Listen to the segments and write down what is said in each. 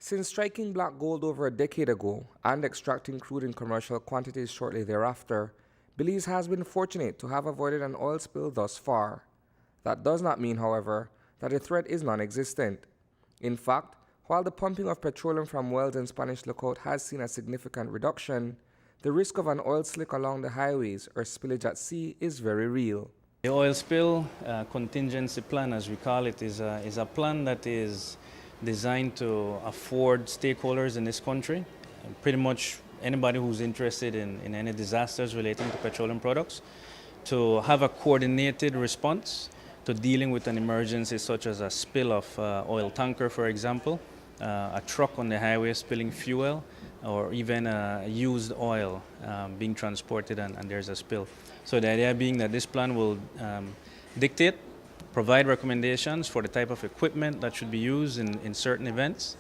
Since striking black gold over a decade ago and extracting crude in commercial quantities shortly thereafter, Belize has been fortunate to have avoided an oil spill thus far. That does not mean, however, that the threat is non-existent. In fact, while the pumping of petroleum from wells in Spanish Lookout has seen a significant reduction, the risk of an oil slick along the highways or spillage at sea is very real. The oil spill contingency plan, as we call it, is a plan that is designed to afford stakeholders in this country, pretty much anybody who's interested in any disasters relating to petroleum products, to have a coordinated response to dealing with an emergency such as a spill of oil tanker, for example, a truck on the highway spilling fuel, or even used oil being transported and there's a spill. So the idea being that this plan will dictate, provide recommendations for the type of equipment that should be used in certain events,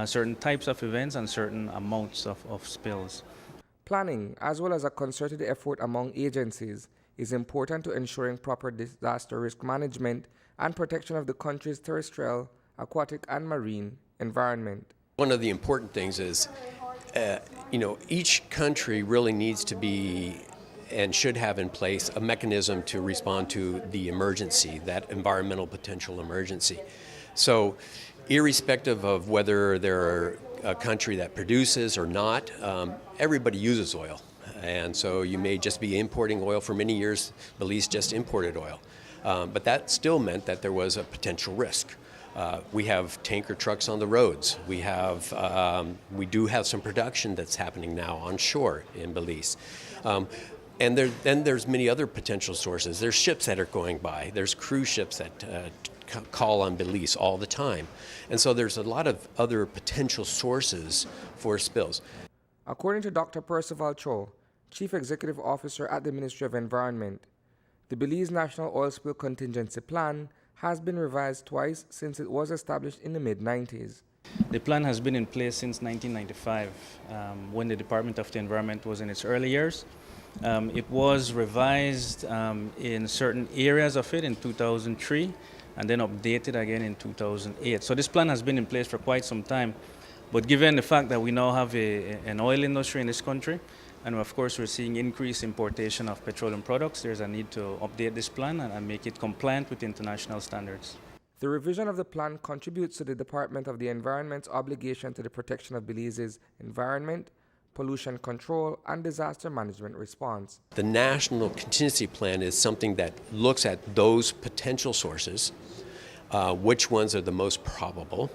certain types of events, and certain amounts of spills. Planning, as well as a concerted effort among agencies, is important to ensuring proper disaster risk management and protection of the country's terrestrial, aquatic, and marine environment. One of the important things is, each country really needs to be and should have in place a mechanism to respond to the emergency, that environmental potential emergency. So irrespective of whether they're a country that produces or not, everybody uses oil. And so you may just be importing oil. For many years, Belize just imported oil. But that still meant that there was a potential risk. We have tanker trucks on the roads. We do have some production that's happening now on shore in Belize. And then there's many other potential sources. There's ships that are going by. There's cruise ships that call on Belize all the time. And so there's a lot of other potential sources for spills. According to Dr. Percival Cho, Chief Executive Officer at the Ministry of Environment, the Belize National Oil Spill Contingency Plan has been revised twice since it was established in the mid-90s. The plan has been in place since 1995, when the Department of the Environment was in its early years. It was revised in certain areas of it in 2003 and then updated again in 2008. So this plan has been in place for quite some time. But given the fact that we now have an oil industry in this country, and of course we're seeing increased importation of petroleum products, there's a need to update this plan and make it compliant with international standards. The revision of the plan contributes to the Department of the Environment's obligation to the protection of Belize's environment, pollution control, and disaster management response. The National Contingency Plan is something that looks at those potential sources, which ones are the most probable,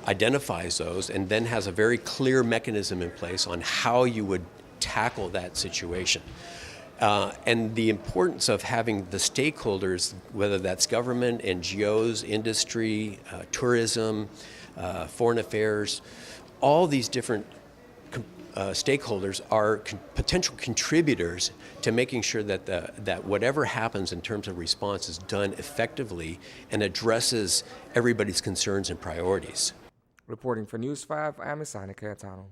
identifies those, and then has a very clear mechanism in place on how you would tackle that situation. And the importance of having the stakeholders, whether that's government, NGOs, industry, tourism, foreign affairs, all these different stakeholders are potential contributors to making sure that that whatever happens in terms of response is done effectively and addresses everybody's concerns and priorities. Reporting for News 5, I am Isani Cayetano.